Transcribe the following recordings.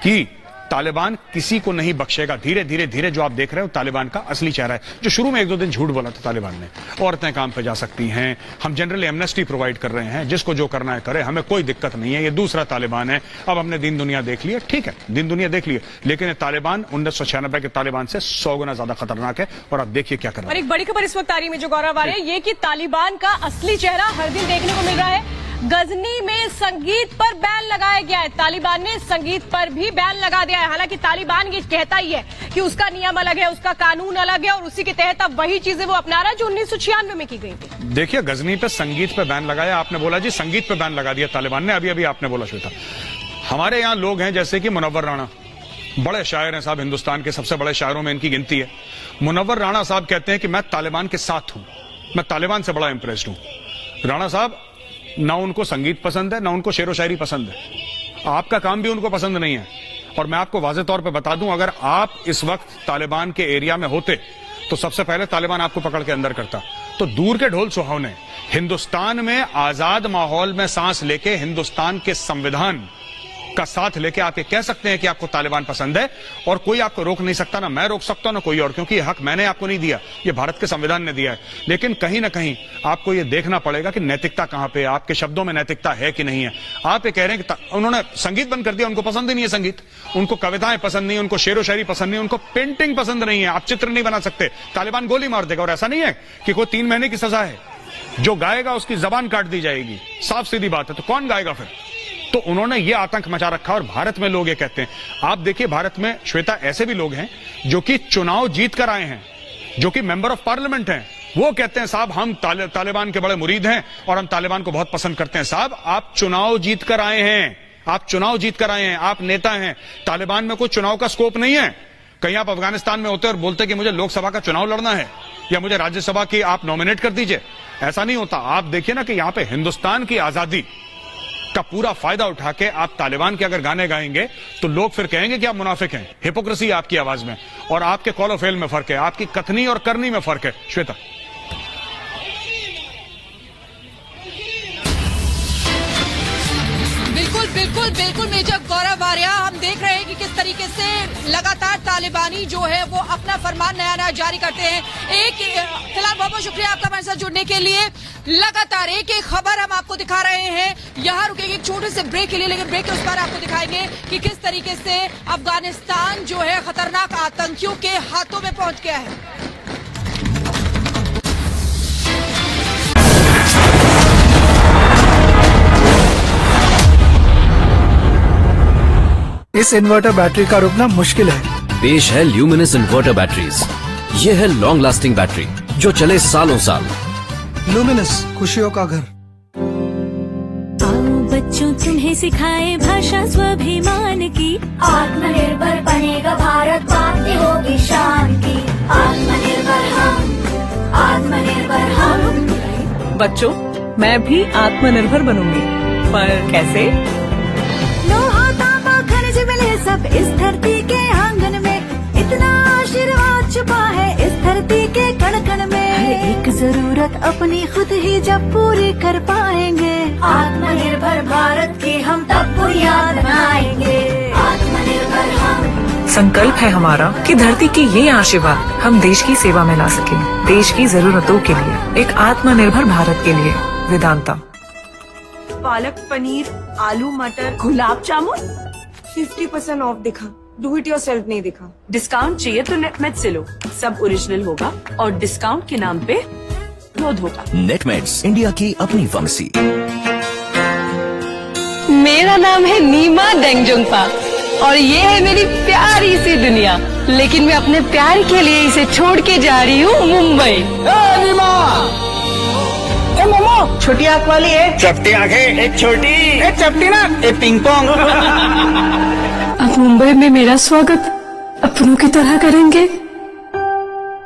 कि तालिबान किसी को नहीं बख्शेगा। धीरे धीरे धीरे जो आप देख रहे हो तालिबान का असली चेहरा है, जो शुरू में 1-2 दिन झूठ बोला था तालिबान ने। औरतें काम पे जा सकती हैं, हम जनरली एमनेस्टी प्रोवाइड कर रहे हैं, जिसको जो करना है करे, हमें कोई दिक्कत नहीं है। ये दूसरा तालिबान है। अब हमने दिन दुनिया देख लिया, ठीक है, दिन दुनिया देख लिया, लेकिन ये तालिबान 1996 के तालिबान से 100 गुना ज्यादा खतरनाक है। और आप देखिए क्या कर रहा है। और एक बड़ी खबर इस वक्त आ रही है जो गौरव आ रही है, ये कि तालिबान का असली चेहरा हर दिन देखने को मिल रहा है। गजनी में संगीत पर बैन लगाया गया है। तालिबान ने संगीत पर भी बैन लगा दिया है। हालांकि तालिबान ये कहता ही है कि उसका नियम अलग है, उसका कानून अलग है, और उसी के तहत अब वही चीजें वो अपना रहा है जो 1996 में की गई थी। देखिए, गजनी पे संगीत पे बैन लगाया, आपने बोला जी संगीत पे बैन लगा दिया तालिबान ने। अभी अभी आपने बोला श्वेता, हमारे यहाँ लोग हैं जैसे कि मुनव्वर राणा, बड़े शायर हैं साहब, हिंदुस्तान के सबसे बड़े शायरों में इनकी गिनती है। मुनव्वर राणा साहब कहते हैं कि मैं तालिबान के साथ हूं, मैं तालिबान से बड़ा इंप्रेस्ड हूं। राणा साहब, ना उनको संगीत पसंद है, ना उनको शेरो शायरी पसंद है, आपका काम भी उनको पसंद नहीं है। और मैं आपको वाज़ेह तौर पे बता दूं, अगर आप इस वक्त तालिबान के एरिया में होते तो सबसे पहले तालिबान आपको पकड़ के अंदर करता। तो दूर के ढोल सुहावने, हिंदुस्तान में आजाद माहौल में सांस लेके हिंदुस्तान के संविधान का साथ लेके आप ये कह सकते हैं कि आपको तालिबान पसंद है, और कोई आपको रोक नहीं सकता, ना मैं रोक सकता हूं ना कोई और, क्योंकि ये हक मैंने आपको नहीं दिया, ये भारत के संविधान ने दिया है। लेकिन कहीं ना कहीं आपको ये देखना पड़ेगा कि नैतिकता कहां पे, आपके शब्दों में नैतिकता है कि नहीं है। आप ये कह रहे हैं कि उन्होंने संगीत बंद कर दिया, उनको पसंद ही नहीं है संगीत, उनको कविताएं पसंद नहीं, उनको शेरो शायरी पसंद नहीं, उनको पेंटिंग पसंद नहीं है, आप चित्र नहीं बना सकते, तालिबान गोली मार देगा। और ऐसा नहीं है कि कोई 3 महीने की सजा है, जो गाएगा उसकी जबान काट दी जाएगी, साफ सीधी बात है। तो कौन गाएगा फिर? तो उन्होंने ये आतंक मचा रखा। और भारत में लोग ये कहते हैं, आप देखिए भारत में श्वेता ऐसे भी लोग हैं जो कि चुनाव जीत कर आए हैं, जो कि मेंबर ऑफ पार्लियामेंट हैं, वो कहते हैं साहब हम तालिबान के बड़े मुरीद हैं और हम तालिबान को बहुत पसंद करते हैं। साहब, आप चुनाव जीत कर आए हैं, आप चुनाव जीत कर आए हैं, आप नेता हैं। तालिबान में कोई चुनाव का स्कोप नहीं है। कहीं आप अफगानिस्तान में होते और बोलते कि मुझे लोकसभा का चुनाव लड़ना है या मुझे राज्यसभा की आप नॉमिनेट कर दीजिए, ऐसा नहीं होता। आप देखिए ना कि यहां पे हिंदुस्तान की आजादी का पूरा फायदा उठा के आप तालिबान के अगर गाने गाएंगे तो लोग फिर कहेंगे कि आप मुनाफिक हैं। हिपोक्रेसी आपकी आवाज में और आपके कॉल ऑफ फेल में फर्क है, आपकी कथनी और करनी में फर्क है। श्वेता, बिल्कुल बिल्कुल बिल्कुल मेजर गौरव आर्या, हम देख रहे हैं कि किस तरीके से लगातार तालिबानी जो है वो अपना फरमान नया जारी करते हैं। फिलहाल बहुत बहुत शुक्रिया आपका हमारे साथ जुड़ने के लिए। लगातार एक खबर हम आपको दिखा रहे हैं। यहाँ रुकेंगे एक छोटे से ब्रेक के लिए, लेकिन ब्रेक के उस पर आपको दिखाएंगे कि किस तरीके से अफगानिस्तान जो है खतरनाक आतंकियों के हाथों में पहुंच गया है। इस इन्वर्टर बैटरी का रुकना मुश्किल है। पेश है ल्यूमिनस इन्वर्टर बैटरीज। ये है लॉन्ग लास्टिंग बैटरी जो चले सालों साल। ल्यूमिनस, खुशियों का घर। आओ बच्चों तुम्हें सिखाए भाषा स्वाभिमान की, आत्मनिर्भर बनेगा भारत, बातें होगी शान की। आत्मनिर्भर हम, आत्मनिर्भर हम। बच्चों, मैं भी आत्मनिर्भर बनूंगी, पर कैसे? लोहा तांबा खनिज मिले सब इस धरती के आंगन में, इतना आशीर्वाद छुपा है इस धरती के कण कण में। हर एक जरूरत अपनी खुद ही जब पूरी कर पाएंगे, आत्मनिर्भर भारत की हम तब बुनियाद बनाएंगे। आत्मनिर्भर हम। संकल्प है हमारा कि धरती की ये आशीर्वाद हम देश की सेवा में ला सकें, देश की जरूरतों के लिए, एक आत्मनिर्भर भारत के लिए। वेदांता। पालक पनीर, आलू मटर, गुलाब जामुन 50% ऑफ दिखा, डू इट योरसेल्फ नहीं दिखा। डिस्काउंट चाहिए तो नेटमेट से लो, सब ओरिजिनल होगा और डिस्काउंट के नाम पे क्रोध होगा। नेटमेट्स, इंडिया की अपनी फार्मेसी। मेरा नाम है नीमा डेंगजुंगपा और ये है मेरी प्यारी सी दुनिया, लेकिन मैं अपने प्यार के लिए इसे छोड़ के जा रही हूँ मुंबई। छोटी आंख वाली है, चपटी आंखें, एक छोटी, एक चपटी ना, एक पिंग पोंग। अब मुंबई में मेरा स्वागत अपनों की तरह करेंगे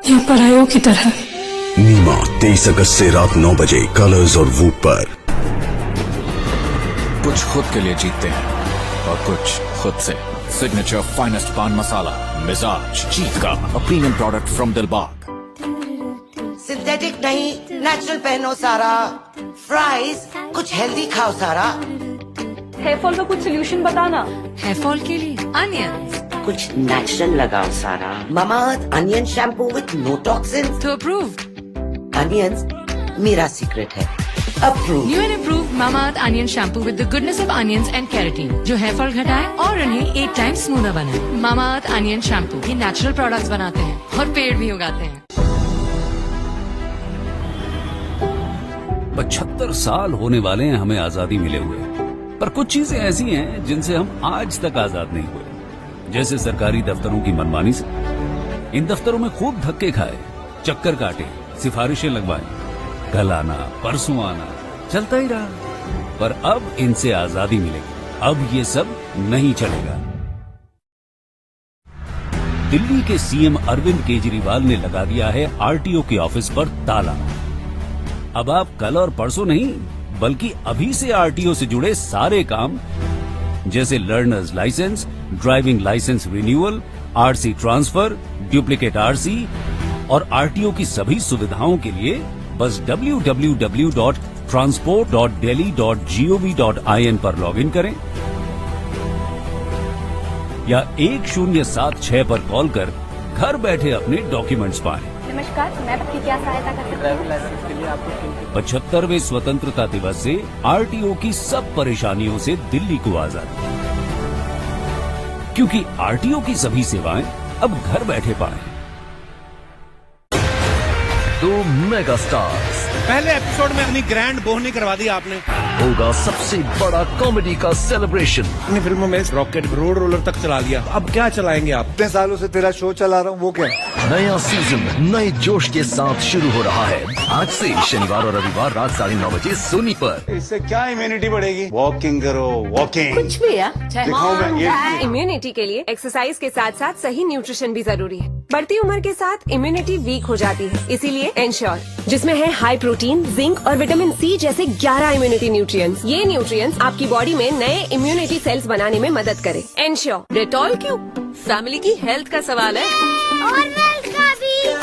या परायों की तरह? नीमा 23 अगस्त से रात 9 बजे कलर्स और वूट पर। कुछ खुद के लिए जीतते हैं और कुछ खुद से। सिग्नेचर फाइनेस्ट पान मसाला, मिजाज जीत का, a premium product from Dilbag. Synthetic नहीं, नेचुरल पहनो सारा। फ्राइज कुछ हेल्दी खाओ सारा। हेयर फॉल का कुछ सोल्यूशन बताना। हेयर फॉल के लिए अनियंस। कुछ नेचुरल लगाओ सारा। Mamaearth onion shampoo with no toxin. तो अप्रूव्ड। अनियंस मेरा सीक्रेट है। Approve. New and approved Mamaearth onion shampoo with the goodness of onions and keratin, जो हेयर फॉल घटाए और उन्हें 8 टाइम्स स्मूथर बनाए। Mamaearth onion shampoo. ये नेचुरल प्रोडक्ट्स बनाते हैं और पेड़ भी उगाते हैं। 75 साल होने वाले हैं हमें आजादी मिले हुए, पर कुछ चीजें ऐसी हैं जिनसे हम आज तक आजाद नहीं हुए। जैसे सरकारी दफ्तरों की मनमानी से। इन दफ्तरों में खूब धक्के खाए, चक्कर काटे, सिफारिशें लगवाएं, कल आना परसों आना, चलता ही रहा। पर अब इनसे आजादी मिलेगी। अब ये सब नहीं चलेगा। दिल्ली के सीएम अरविंद केजरीवाल ने लगा दिया है आरटीओ के ऑफिस पर ताला। अब आप कल और परसों नहीं, बल्कि अभी से आरटीओ से जुड़े सारे काम, जैसे learners licence, driving licence renewal, RC transfer, duplicate RC और आरटीओ की सभी सुविधाओं के लिए बस www.transport.delhi.gov.in पर लॉगिन करें या 1076 पर कॉल कर घर बैठे अपने डॉक्यूमेंट्स पाएं। नमस्कार, मैं आपकी क्या सहायता कर सकती हूँ? 75वें स्वतंत्रता दिवस से आरटीओ की सब परेशानियों से दिल्ली को आजादी, क्योंकि आरटीओ की सभी सेवाएं अब घर बैठे पाएं। 2 मेगा स्टार्स। पहले एपिसोड में अपनी ग्रैंड बोहनी करवा दी आपने। होगा सबसे बड़ा कॉमेडी का सेलिब्रेशन। अपनी फिल्मों में रॉकेट रोड रोलर तक चला लिया, अब क्या चलाएंगे आप? इतने सालों से तेरा शो चला रहा हूँ, वो क्या? नया सीजन नए जोश के साथ शुरू हो रहा है आज से शनिवार और रविवार रात 9:30 बजे सोनी पर। इससे क्या इम्यूनिटी बढ़ेगी? वॉकिंग करो, वॉकिंग। कुछ भी यार। दिखाओ मैं ये। इम्यूनिटी के लिए एक्सरसाइज के साथ साथ सही न्यूट्रिशन भी जरूरी है। बढ़ती उम्र के साथ इम्यूनिटी वीक हो जाती है, इसीलिए एंश्योर, जिसमें है हाई प्रोटीन, जिंक और विटामिन सी जैसे 11 इम्यूनिटी न्यूट्रिएंट्स। ये न्यूट्रिएंट्स आपकी बॉडी में नए इम्यूनिटी सेल्स बनाने में मदद करे। एंश्योर। डेटॉल क्यों? फैमिली की हेल्थ का सवाल है। और वेल्थ का भी।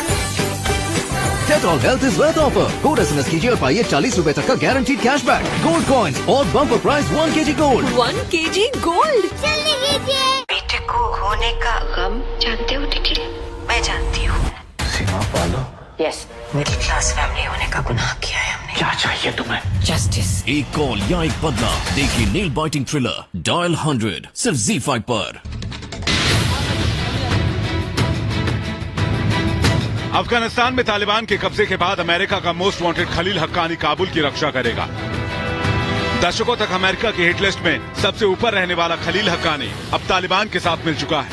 Dettol health is worth offer. Code SMS कीजिए और पाइए 40 रुपए तक का गारंटीड कैशबैक, गोल्ड कॉइन्स और bumper price 1 kg gold. 1 kg gold. जल्दी कीजिए। बेटे को होने का गम जानते हो टिकली? मैं जानती हूँ। सीमा पालो। यस, मिडिल क्लास फैमिली होने का गुनाह किया है हमने। क्या चाहिए तुम्हें? जस्टिस। एक कॉल या एक बदला, देखिए नेल बाइटिंग थ्रिलर डायल 100 सिर्फ ZEE5 पर। अफगानिस्तान में तालिबान के कब्जे के बाद अमेरिका का मोस्ट वांटेड खलील हक्कानी काबुल की रक्षा करेगा। दशकों तक अमेरिका की हिट लिस्ट में सबसे ऊपर रहने वाला खलील हक्कानी अब तालिबान के साथ मिल चुका है।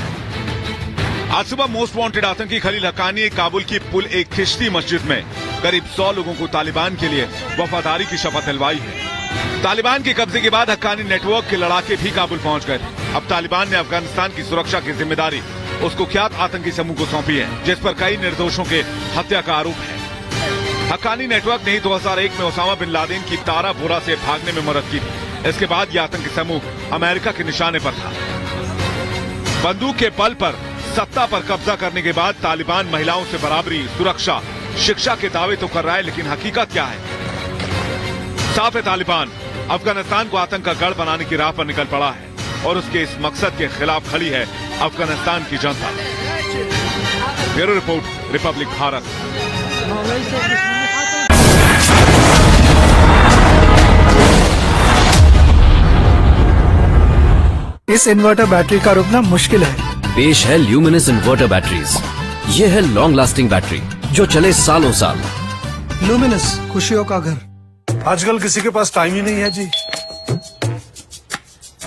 आज सुबह मोस्ट वांटेड आतंकी खलील हक्कानी काबुल की पुल एक खिश्ती मस्जिद में करीब 100 लोगों को तालिबान के लिए वफादारी की शपथ दिलवाई है। तालिबान के कब्जे के बाद हक्कानी नेटवर्क के लड़ाके भी काबुल पहुंच गए। अब तालिबान ने अफगानिस्तान की सुरक्षा की जिम्मेदारी उस कुख्यात आतंकी समूह को सौंपी है, जिस पर कई निर्दोषों के हत्या का आरोप है। हक्कानी नेटवर्क ने ही 2001 में ओसामा बिन लादेन की तारा बोरा से भागने में मदद की थी। इसके बाद यह आतंकी समूह अमेरिका के निशाने पर था। बंदूक के बल पर सत्ता पर कब्जा करने के बाद तालिबान महिलाओं से बराबरी, सुरक्षा, शिक्षा के दावे तो कर रहा है, लेकिन हकीकत क्या है? साफ है, तालिबान अफगानिस्तान को आतंक का गढ़ बनाने की राह पर निकल पड़ा है और उसके इस मकसद के खिलाफ खड़ी है अफगानिस्तान की जनता। Bureau report, Republic Bharat. इस इन्वर्टर बैटरी का रुकना मुश्किल है। पेश है ल्यूमिनस इन्वर्टर बैटरीज। ये है लॉन्ग लास्टिंग बैटरी जो चले सालों साल। लुमिनस, खुशियों का घर। आजकल किसी के पास टाइम ही नहीं है जी।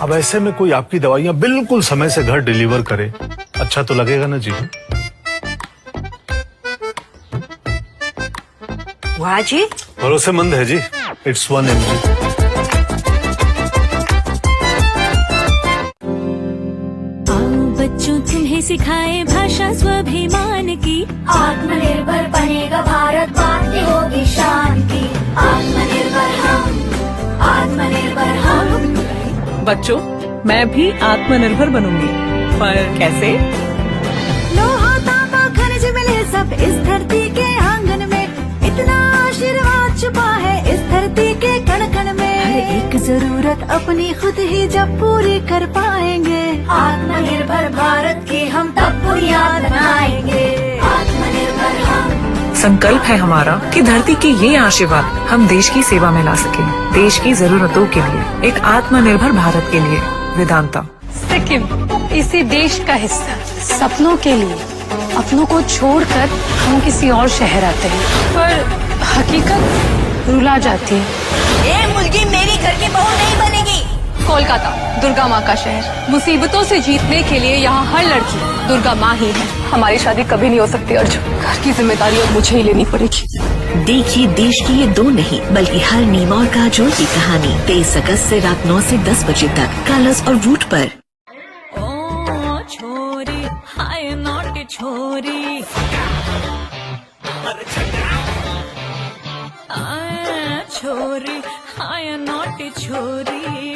अब ऐसे में कोई आपकी दवाइयाँ बिल्कुल समय से घर डिलीवर करे, अच्छा तो लगेगा ना जी। वाह जी, भरोसेमंद है जी। It's 1 mg। बच्चों तुम्हें सिखाए भाषा स्वाभिमान की। आत्मनिर्भर बनेगा भारत, बातें होगी शान की। आत्मनिर्भर हम, आत्मनिर्भर हम। बच्चों, मैं भी आत्मनिर्भर बनूंगी, पर कैसे? लोहा तांबा खनिज मिले सब इस धरती के आंगन में। इतना आशीर्वाद छुपा है इस धरती के कण कण में। हर एक जरूरत अपनी खुद ही जब पूरी कर पाएंगे, आत्मनिर्भर भारत की हम तब बुनियाद बनाएंगे। आत्मनिर्भर हम। संकल्प है हमारा कि धरती के ये आशीर्वाद हम देश की सेवा में ला सके, देश की जरूरतों के लिए, एक आत्मनिर्भर भारत के लिए। वेदांता। सिक्किम इसी देश का हिस्सा, सपनों के लिए अपनों को छोड़कर हम किसी और शहर आते हैं, पर हकीकत रुला जाती है। ये मुर्गी मेरी घर की बहू नहीं बनेगी। कोलकाता दुर्गा माँ का शहर, मुसीबतों से जीतने के लिए यहाँ हर लड़की दुर्गा माँ ही है। हमारी शादी कभी नहीं हो सकती अर्जुन, घर की जिम्मेदारी अब मुझे ही लेनी पड़ेगी। देखिए देश की ये 2 नहीं बल्कि हर नीमा और काजोल की कहानी 23 अगस्त से रात 9 से 10 बजे तक कलर्स और वूट पर। ओ छोरी हाय नॉट छोरी, छोरी हाय नॉट छोरी।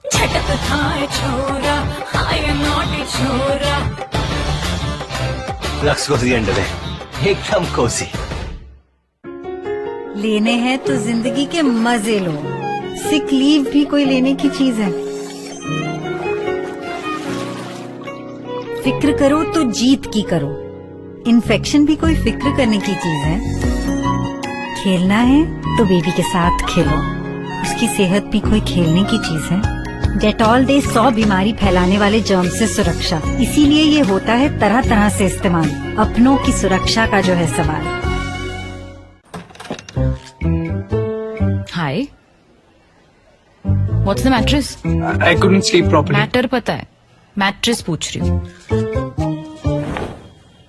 झटक थाय छोरा हाय नॉट छोरा। लक्स कोसी अंडर है, एकदम कोसी। लेने हैं तो जिंदगी के मजे लो। सिक लीव भी कोई लेने की चीज है। फिक्र करो तो जीत की करो। इन्फेक्शन भी कोई फिक्र करने की चीज है। खेलना है तो बेबी के साथ खेलो, उसकी सेहत भी कोई खेलने की चीज है। डेटॉल दे 100 बीमारी फैलाने वाले जर्म से सुरक्षा, इसीलिए ये होता है तरह तरह से इस्तेमाल। अपनों की सुरक्षा का जो है सवाल। Hi, what's the mattress? I couldn't sleep properly. Matter पता है, मैट्रेस पूछ रही हूँ।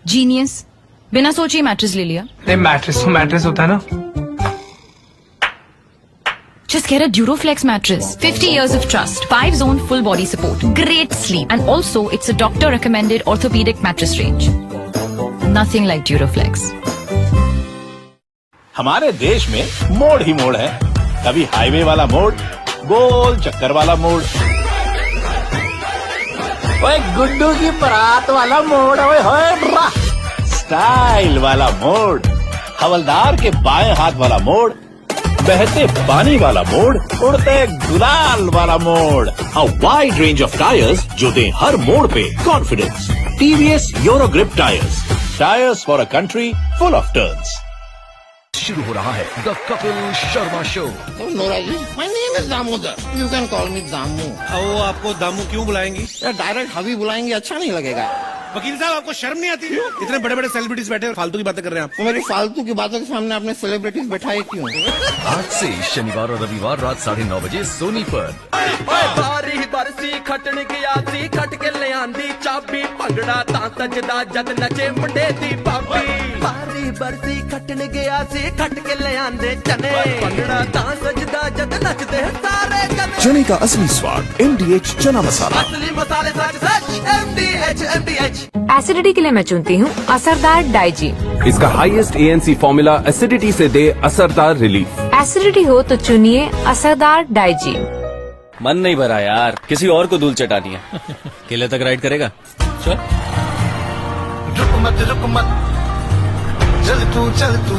जीनियस, बिना सोचे मैट्रेस ले लिया। नहीं, मैट्रेस तो मैट्रेस होता है ना। Just get a Duroflex mattress. 50 years of trust, 5-zone full body support, great sleep, and also it's a doctor recommended orthopedic mattress range. Nothing like Duroflex. हमारे देश में मोड़ ही मोड़ है, कभी हाईवे वाला मोड़, गोल चक्कर वाला मोड़, ओए गुड्डू की परात वाला मोड़, ओए होए स्टाइल वाला मोड़, हवलदार के बाएं हाथ वाला मोड़, बहते पानी वाला मोड़, उड़ते गुलाल वाला मोड़। A wide range of tyres जो दें हर मोड़ पे confidence. TVS Euro Grip tyres, tyres for a country full of turns. शुरू हो रहा है the Kapil Sharma show. Nora ji, my name is Damodar, you can call me Damu. वो आपको दामू क्यों बुलाएंगी? डायरेक्ट हबी बुलाएंगे, अच्छा नहीं लगेगा। वकील साहब, आपको शर्म नहीं आती? इतने बड़े बड़े सेलिब्रिटीज बैठे फालतू की बातें कर रहे हैं आप। मेरी फालतू की बातों के सामने आपने सेलिब्रिटीज बैठाए क्यों? आज से शनिवार और रविवार रात 9:30 बजे सोनी पर। बारी बरसी खटन गया सी, खट के ले आंदी चाबी, भंगड़ा तां सजदा जद नचे मुंडे दी भाभी। बारी बरसी खटन गया सी, खट के ले आंदे चने, भंगड़ा तां सजदा जद नचदे सारे जने। चने का असली स्वाद MDH चना मसाला। असली मसाले सच सच MDH। एसिडिटी के लिए मैं चुनती हूँ असरदार डाइजी। इसका हाईएस्ट ANC फॉर्मूला एसिडिटी से दे असरदार रिलीफ। एसिडिटी हो तो चुनिए असरदार डाइजी। मन नहीं भरा यार, किसी और को धूल चटानी है। किले तक राइड करेगा? चल। रुक मत चल तू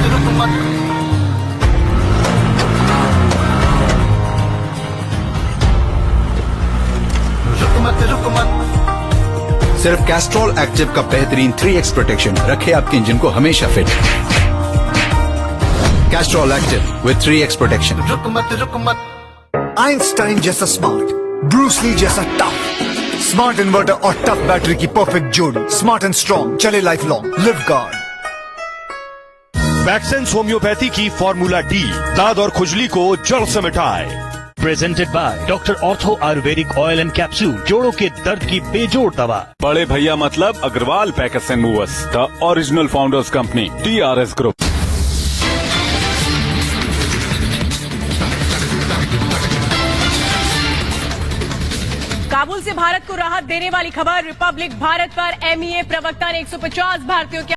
रुक मत। सिर्फ कैस्ट्रॉल एक्टिव का बेहतरीन 3x प्रोटेक्शन रखे आपके इंजन को हमेशा fit. Castrol active with 3x protection. रुक मत। आइंस्टाइन जैसा स्मार्ट, ब्रूस ली जैसा टफ, स्मार्ट इन्वर्टर और टफ बैटरी की परफेक्ट जोड़ी। स्मार्ट एंड स्ट्रॉन्ग, चले लाइफ लॉन्ग, लिव गार्ड। वैक्सेंस होम्योपैथी की फॉर्मूला D दाद और खुजली को जड़ से मिटाए। Presented by doctor ortho Ayurvedic oil and capsule, जोड़ों के दर्द की बेजोड़ दवा। बड़े भैया मतलब Agarwal package and movers, the original founders company, TRS group. Kabul से भारत को राहत देने वाली खबर। रिपब्लिक भारत पर MEA प्रवक्ता ने 150 भारतीयों के